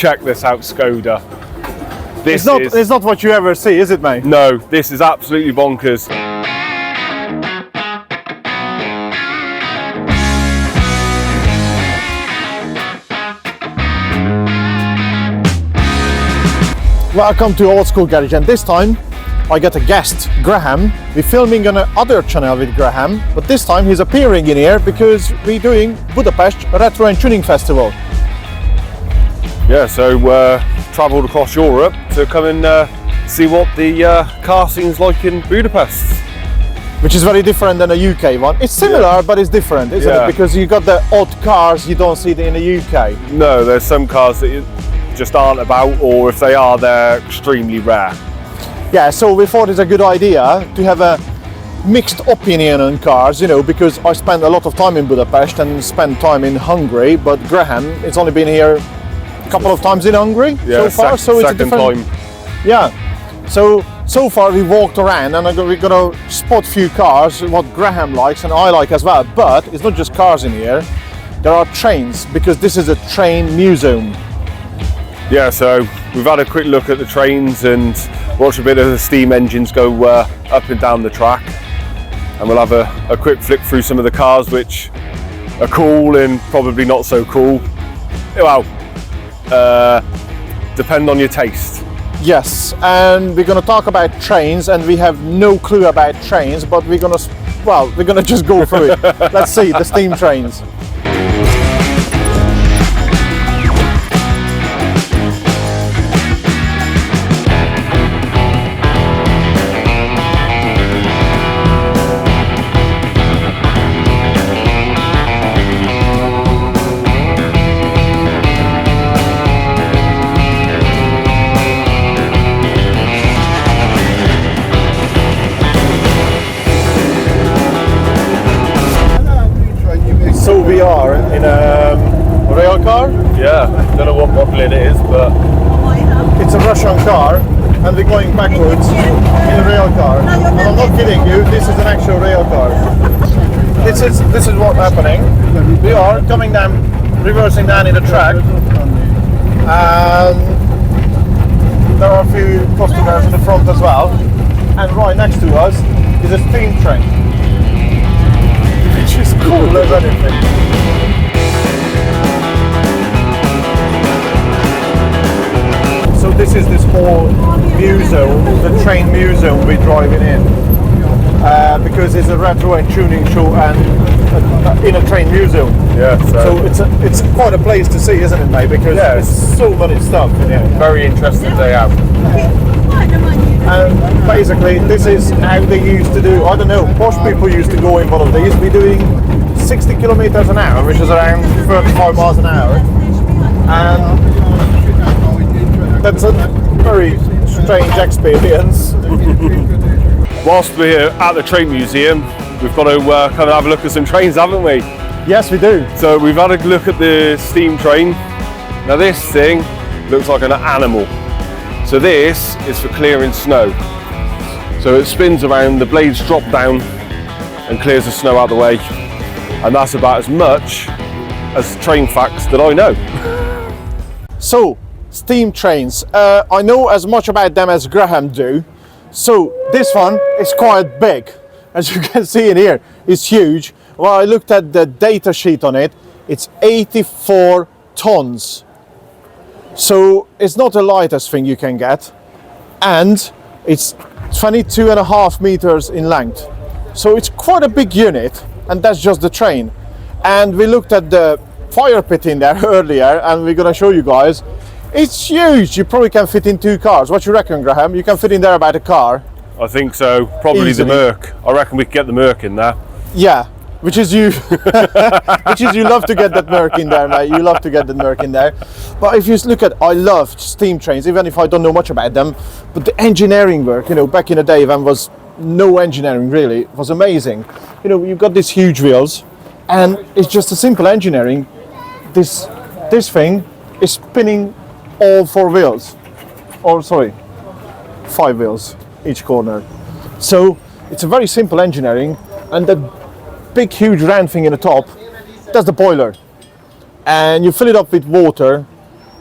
check this out, Skoda. It's not what you ever see, is it, mate? No, this is absolutely bonkers. Welcome to Old School Garage, and this time I got a guest, Graham. We're filming on another channel with Graham, but this time he's appearing in here because we're doing Budapest Retro and Tuning Festival. Yeah, so travelled across Europe to come and see what the car scene's like in Budapest. Which is very different than a UK one. It's similar, but it's different, isn't it? Because you got the odd cars you don't see in the UK. No, there's some cars that just aren't about, or if they are, they're extremely rare. Yeah, so we thought it's a good idea to have a mixed opinion on cars, you know, because I spent a lot of time in Budapest and spent time in Hungary, but Graham, it's only been here a couple of times in Hungary so far, so it's a different time. Yeah, so far we walked around and we're gonna spot a few cars, what Graham likes and I like as well, but it's not just cars in here, there are trains, because this is a train museum. Yeah, so we've had a quick look at the trains and watched a bit of the steam engines go up and down the track, and we'll have a quick flick through some of the cars which are cool and probably not so cool. Well, depend on your taste. Yes, and we're gonna talk about trains, and we have no clue about trains, but we're gonna just go through it. Let's see the steam trains. So we are in a rail car. Yeah, don't know what model it is, but it's a Russian car, and we're going backwards in a rail car. And I'm not kidding you, this is an actual rail car. This is what's happening. We are coming down, reversing down in the track, and there are a few customers in the front as well. And right next to us is a steam train, which is cool as anything. So this is this whole museum, the train museum we're driving in, because it's a retro and tuning show and in a train museum. yeah, So it's quite a place to see, isn't it, mate? Because there's so much stuff in here. very interesting day out. And basically, this is how they used to do. I don't know. Posh people used to go in one of these. We're doing 60 kilometers an hour, which is around 35 miles an hour, and that's a very strange experience. Whilst we're here at the train museum, we've got to kind of have a look at some trains, haven't we? Yes, we do. So we've had a look at the steam train. Now this thing looks like an animal. So this is for clearing snow. So it spins around, the blades drop down and clears the snow out of the way. And that's about as much as train facts that I know. So, steam trains. I know as much about them as Graham do. So this one is quite big. As you can see in here, it's huge. Well, I looked at the data sheet on it. It's 84 tons. So it's not the lightest thing you can get. And it's 22.5 meters in length. So it's quite a big unit, and that's just the train. And we looked at the fire pit in there earlier, and we're gonna show you guys. It's huge. You probably can fit in 2 cars. What you reckon, Graham? You can fit in there about a car. I think so. Probably Easily. the Merc. I reckon we could get the Merc in there. Yeah, which is you. Which is you love to get that Merc in there, mate. You love to get that Merc in there. But if you look at, I love steam trains, even if I don't know much about them. But the engineering work, you know, back in the day when was no engineering really, it was amazing. You know, you've got these huge wheels, and it's just a simple engineering. This thing is spinning all 4 wheels, or sorry, 5 wheels each corner. So it's a very simple engineering, and that big huge round thing in the top, that's the boiler, and you fill it up with water,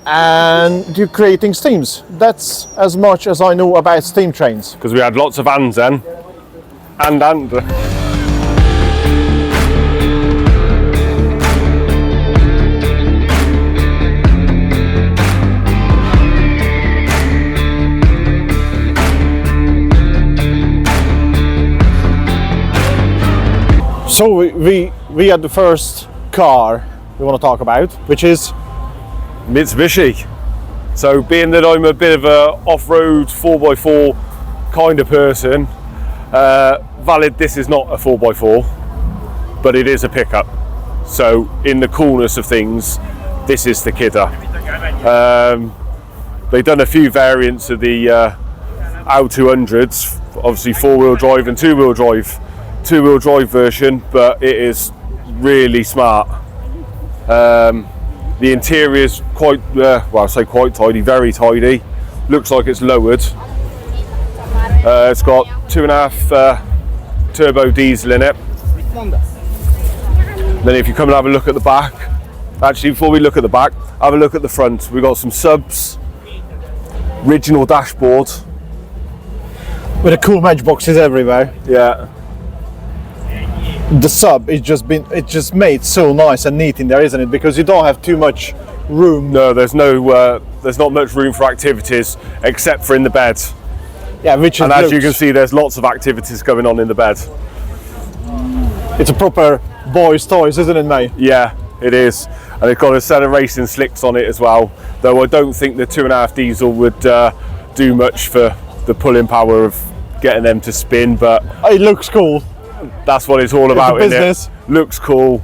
and you're creating steams. That's as much as I know about steam trains. Because we had lots of ands then. And. So we had the first car we want to talk about, which is Mitsubishi. So being that I'm a bit of a off-road 4x4 kind of person, valid, this is not a 4x4, but it is a pickup. So in the coolness of things, this is the kidder. They've done a few variants of the AU200s, obviously 4-wheel drive and 2-wheel drive. 2-wheel drive version, but it is really smart. The interior is quite, well, I say quite tidy, very tidy. Looks like it's lowered. It's got 2.5 turbo diesel in it. Then if you come and have a look at the back, actually before we look at the back, have a look at the front. We've got some subs, original dashboard. with the cool matchboxes everywhere. Yeah. The sub is just made so nice and neat in there, isn't it? Because you don't have too much room. No, there's not much room for activities except for in the bed. Yeah, which is, and as you can see, there's lots of activities going on in the bed. It's a proper boys' toys, isn't it, mate? Yeah, it is. And it's got a set of racing slicks on it as well. Though I don't think the 2.5 diesel would do much for the pulling power of getting them to spin, but it looks cool. That's what it's all about, isn't it? Looks cool.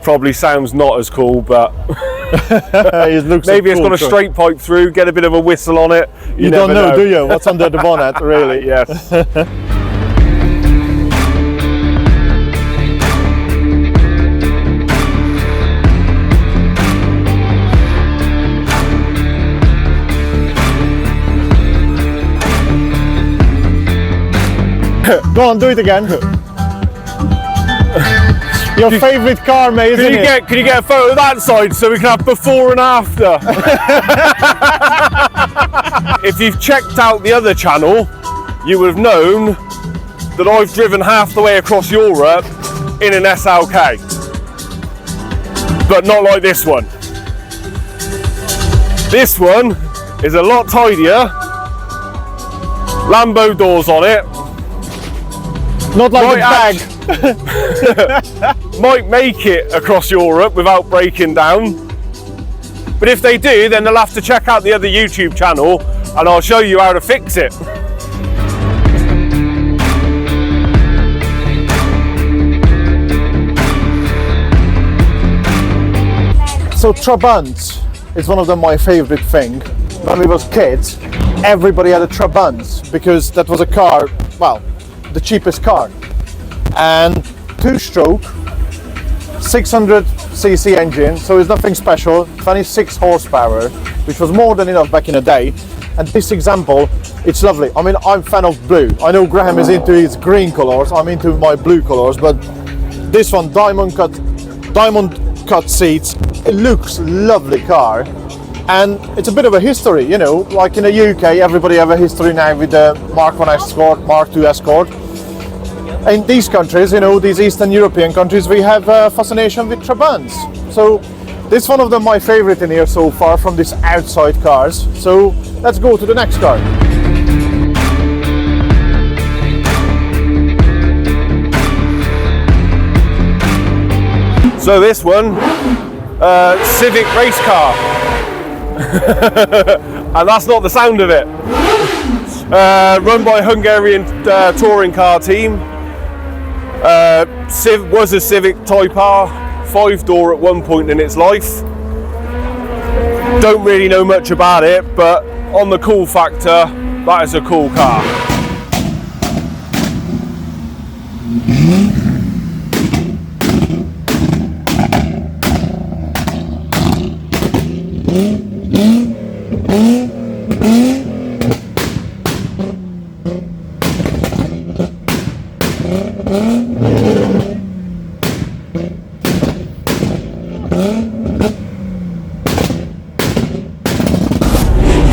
Probably sounds not as cool, but it looks maybe it's got a straight pipe through, get a bit of a whistle on it. You don't know, do you? What's under the bonnet, really? Yes. Go on, do it again. Your favourite car, mate, isn't it? Can you get a photo of that side so we can have before and after? If you've checked out the other channel, you would have known that I've driven half the way across Europe in an SLK. But not like this one. This one is a lot tidier. Lambo doors on it. Not like a bag. Might make it across Europe without breaking down. But if they do, then they'll have to check out the other YouTube channel and I'll show you how to fix it. So Trabant is one of my favourite thing. When we was kids, everybody had a Trabant because that was a car, well, the cheapest car. And 2-stroke, 600cc engine, so it's nothing special, 26 horsepower, which was more than enough back in the day. And this example, it's lovely. I mean, I'm a fan of blue. I know Graham is into his green colours, I'm into my blue colours, but this one, diamond cut seats, it looks lovely car. And it's a bit of a history, you know, like in the UK, everybody have a history now with the Mark I Escort, Mark II Escort. In these countries, you know, these Eastern European countries, we have a fascination with Trabants. So this is one of my favorite in here so far from these outside cars. So let's go to the next car. So this one, Civic race car. And that's not the sound of it. Run by Hungarian touring car team. Was a Civic Type R, 5-door at one point in its life. Don't really know much about it, but on the cool factor, that is a cool car.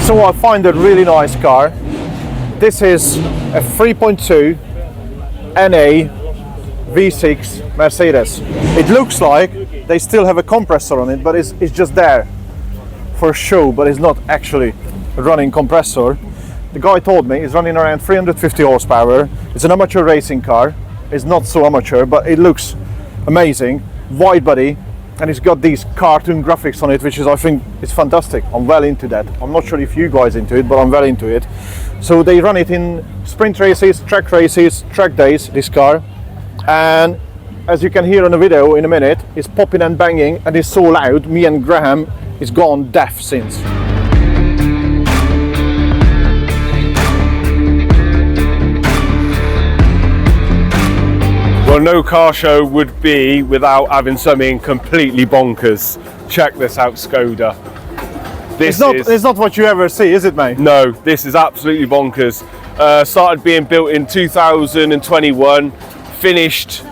So I find a really nice car. This is a 3.2 NA V6 Mercedes. It looks like they still have a compressor on it, but it's just there for show, but it's not actually a running compressor. The guy told me it's running around 350 horsepower. It's an amateur racing car. It's not so amateur, but it looks amazing. Wide body, and it's got these cartoon graphics on it, which is, I think, it's fantastic. I'm well into that. I'm not sure if you guys into it, but I'm well into it. So they run it in sprint races, track days, this car. And as you can hear on the video in a minute, it's popping and banging, and it's so loud, me and Graham is gone deaf since. Well, no car show would be without having something completely bonkers. Check this out, Skoda. It's not what you ever see, is it, mate? No, this is absolutely bonkers. Started being built in 2021, finished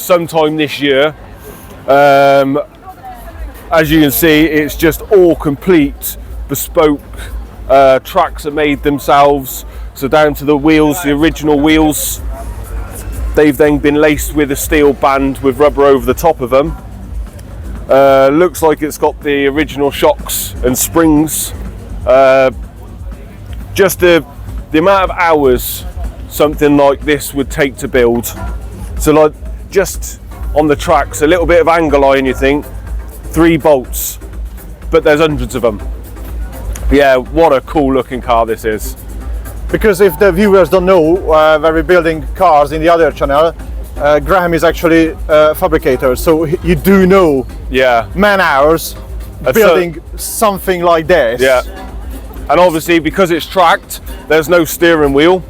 sometime this year. As you can see, it's just all complete bespoke. Tracks are made themselves, so down to the wheels, the original wheels. They've then been laced with a steel band with rubber over the top of them. Looks like it's got the original shocks and springs. Just the amount of hours something like this would take to build. So like just on the tracks, a little bit of angle line, you think, 3 bolts, but there's hundreds of them. Yeah, what a cool looking car this is. Because if the viewers don't know, where we're building cars in the other channel, Graham is actually a fabricator, so you do know man hours building something like this. Yeah, and obviously because it's tracked, there's no steering wheel.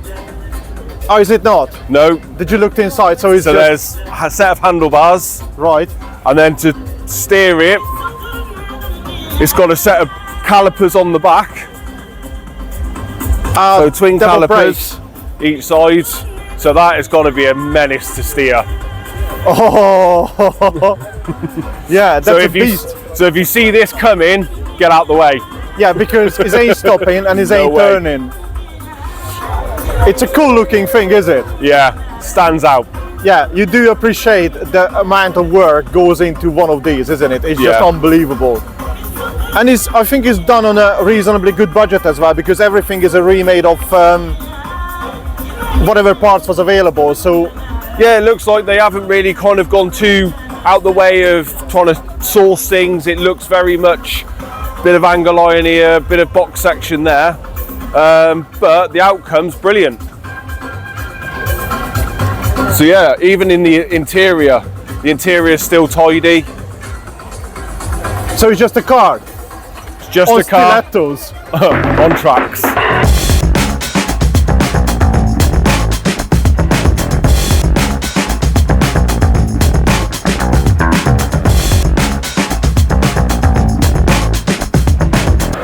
Oh, is it not? No. Did you look inside? So there's a set of handlebars. Right. And then to steer it, it's got a set of calipers on the back. So twin calipers each side, so that is going to be a menace to steer. Oh, yeah, that's so a beast. So if you see this coming, get out the way. Yeah, because it ain't stopping and it ain't turning. It's a cool looking thing, is it? Yeah, stands out. Yeah, you do appreciate the amount of work goes into one of these, isn't it? It's just unbelievable. And I think it's done on a reasonably good budget as well, because everything is a remade of whatever parts was available. So yeah, it looks like they haven't really kind of gone too out the way of trying to source things. It looks very much a bit of angle line here, a bit of box section there, but the outcome's brilliant. So yeah, even in the interior is still tidy. So it's just a car? Just a car stilettos. on tracks.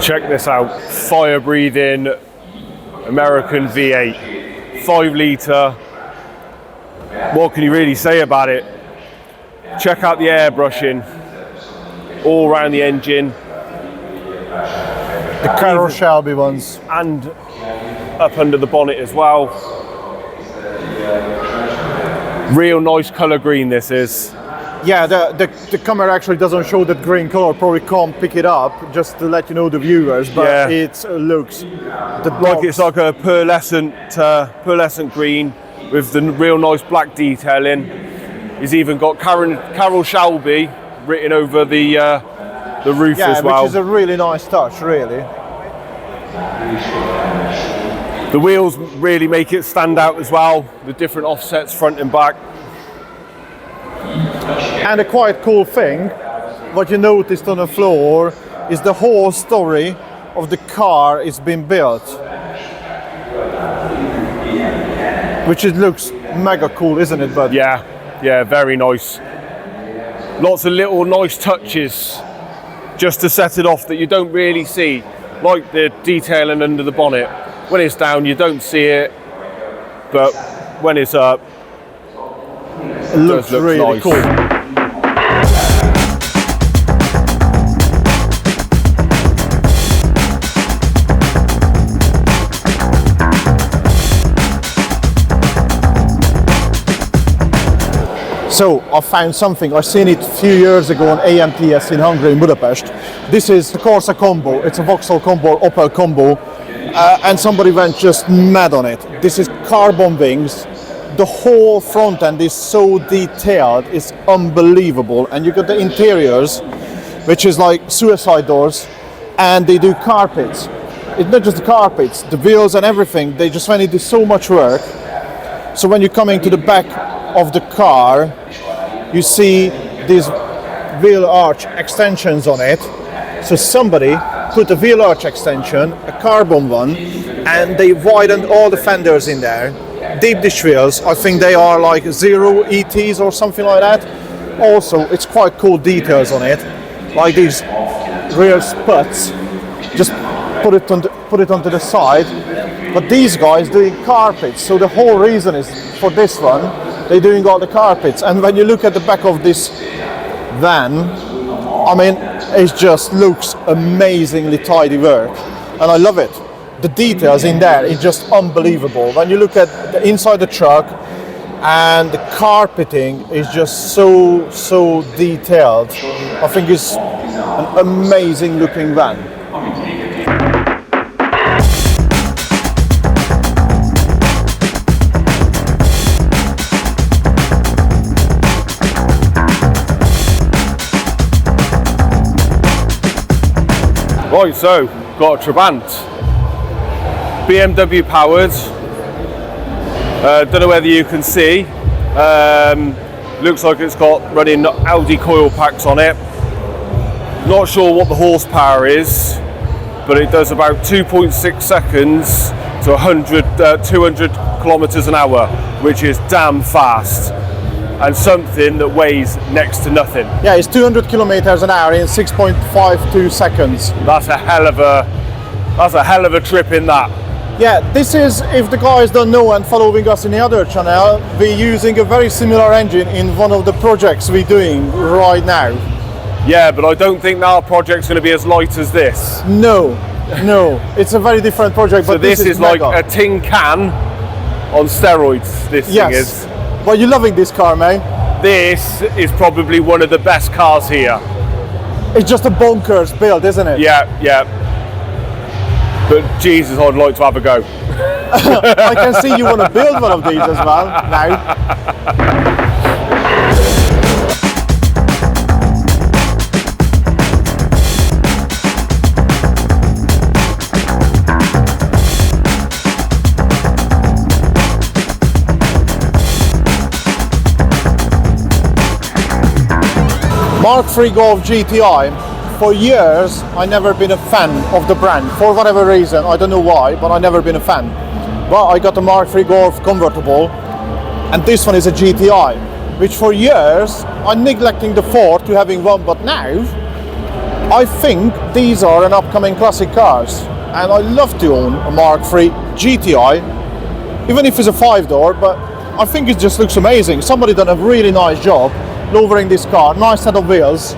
Check this out, fire breathing American V8, 5 litre. What can you really say about it? Check out the airbrushing all around the engine. The Carroll Shelby ones. And up under the bonnet as well. Real nice colour green this is. Yeah, the camera actually doesn't show that green color, probably can't pick it up, just to let you know, the viewers, but it looks like it's like a pearlescent green with the real nice black detailing. He's even got Carroll Shelby written over the roof as well. Which is a really nice touch, really. The wheels really make it stand out as well, the different offsets front and back. And a quite cool thing, what you noticed on the floor, is the whole story of the car is being built. Which it looks mega cool, isn't it, bud? Yeah, very nice. Lots of little nice touches just to set it off that you don't really see, like the detailing under the bonnet. When it's down, you don't see it, but when it's up, it looks really nice. Cool. So I found something, I seen it a few years ago on AMTS in Hungary, in Budapest. This is the Corsa combo, it's a Vauxhall combo, Opel combo, and somebody went just mad on it. This is carbon wings. The whole front end is so detailed, it's unbelievable. And you got the interiors, which is like suicide doors, and they do carpets. It's not just the carpets, the wheels and everything, they just want to do so much work. So when you're coming to the back of the car, you see these wheel arch extensions on it. So somebody put a wheel arch extension, a carbon one, and they widened all the fenders in there. Deep dish wheels, I think they are like 0 ETs or something like that. Also, it's quite cool details on it, like these rear sputs. Just put it onto the side. But these guys doing carpets, so the whole reason is for this one, they're doing all the carpets. And when you look at the back of this van, I mean, it just looks amazingly tidy work, and I love it. The details in there is just unbelievable. When you look at the inside the truck, and the carpeting is just so detailed. I think it's an amazing looking van. Right, so got a Trabant, BMW powered. Don't know whether you can see. Looks like it's got running Audi coil packs on it. Not sure what the horsepower is, but it does about 2.6 seconds to 200 kilometers an hour, which is damn fast, and something that weighs next to nothing. Yeah, it's 200 kilometers an hour in 6.52 seconds. That's a hell of a trip in that. Yeah, this is, if the guys don't know and following us in the other channel, we're using a very similar engine in one of the projects we're doing right now. Yeah, but I don't think our project's going to be as light as this. No, it's a very different project. So but this is like mega. a tin can on steroids, this thing is. Well, you're loving this car, mate. This is probably one of the best cars here. It's just a bonkers build, isn't it? Yeah. But Jesus, I'd like to have a go. I can see you want to build one of these as well now. Mark III Golf GTI. For years, I never been a fan of the brand. For whatever reason, I don't know why, but I never been a fan. But I got a Mark III Golf convertible, and this one is a GTI, which for years, I'm neglecting the thought to having one, but now, I think these are an upcoming classic cars. And I love to own a Mark III GTI, even if it's a 5-door, but I think it just looks amazing. Somebody done a really nice job lowering this car, nice set of wheels,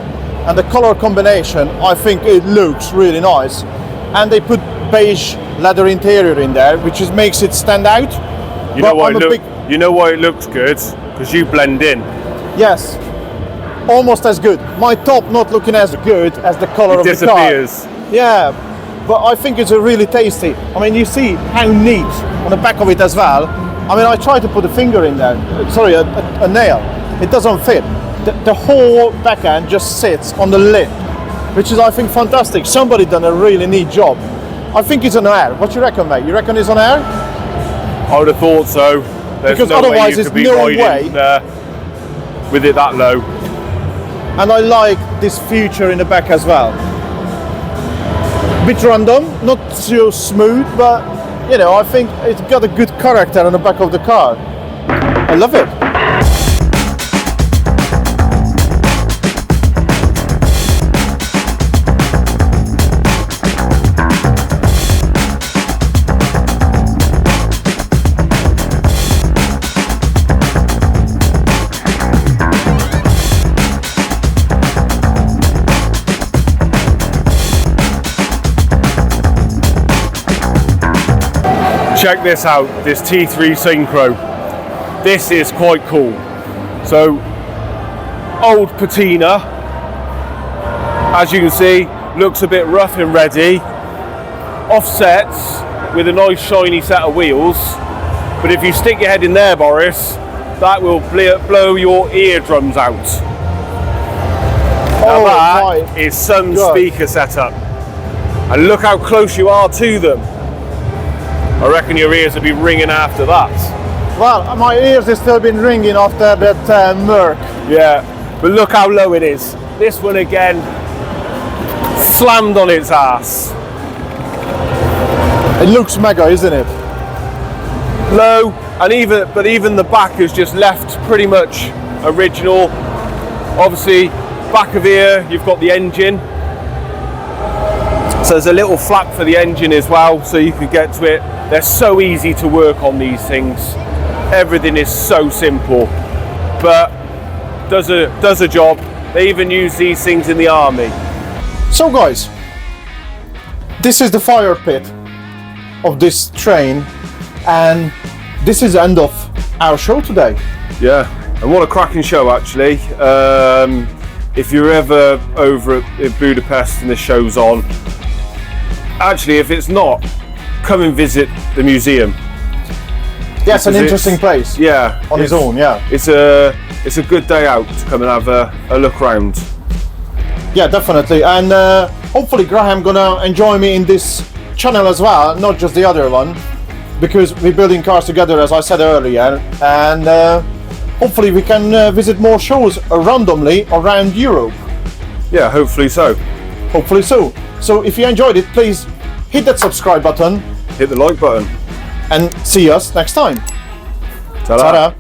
and the color combination, I think it looks really nice. And they put beige leather interior in there, which makes it stand out. You know why it looks good? Because you blend in. Yes, almost as good. My top not looking as good as the color of the car. It disappears. Yeah, but I think it's a really tasty. I mean, you see how neat on the back of it as well. I mean, I tried to put a finger in there, sorry, a nail. It doesn't fit. The whole back end just sits on the lip, which is, I think, fantastic. Somebody done a really neat job. I think it's on air. What you reckon, mate? You reckon it's on air? I would have thought so. There's because no otherwise way you there's could be no riding, way. With it that low. And I like this feature in the back as well. Bit random, not so smooth, but you know, I think it's got a good character on the back of the car. I love it. Check this out, this T3 Synchro. This is quite cool. So old patina. As you can see, looks a bit rough and ready. Offsets with a nice shiny set of wheels. But if you stick your head in there, Boris, that will blow your eardrums out. Now that is some speaker setup. And look how close you are to them. I reckon your ears will be ringing after that. Well, my ears have still been ringing after that Merc. Yeah, but look how low it is. This one again, slammed on its ass. It looks mega, isn't it? Low, and even the back is just left pretty much original. Obviously, back of here you've got the engine. So there's a little flap for the engine as well, so you can get to it. They're so easy to work on, these things. Everything is so simple, but does a job. They even use these things in the army. So guys, this is the fire pit of this train, and this is the end of our show today. Yeah, and what a cracking show actually. If you're ever over in Budapest and this show's on, actually if it's not, come and visit the museum. Yeah, it's an interesting place. Yeah, on its own. Yeah, it's a good day out to come and have a look around. Yeah, definitely, and hopefully Graham gonna enjoy me in this channel as well, not just the other one, because we're building cars together, as I said earlier, and hopefully we can visit more shows randomly around Europe. Yeah, hopefully so. Hopefully so. So if you enjoyed it, please hit that subscribe button, hit the like button, and see us next time. Ta-da. Ta-da.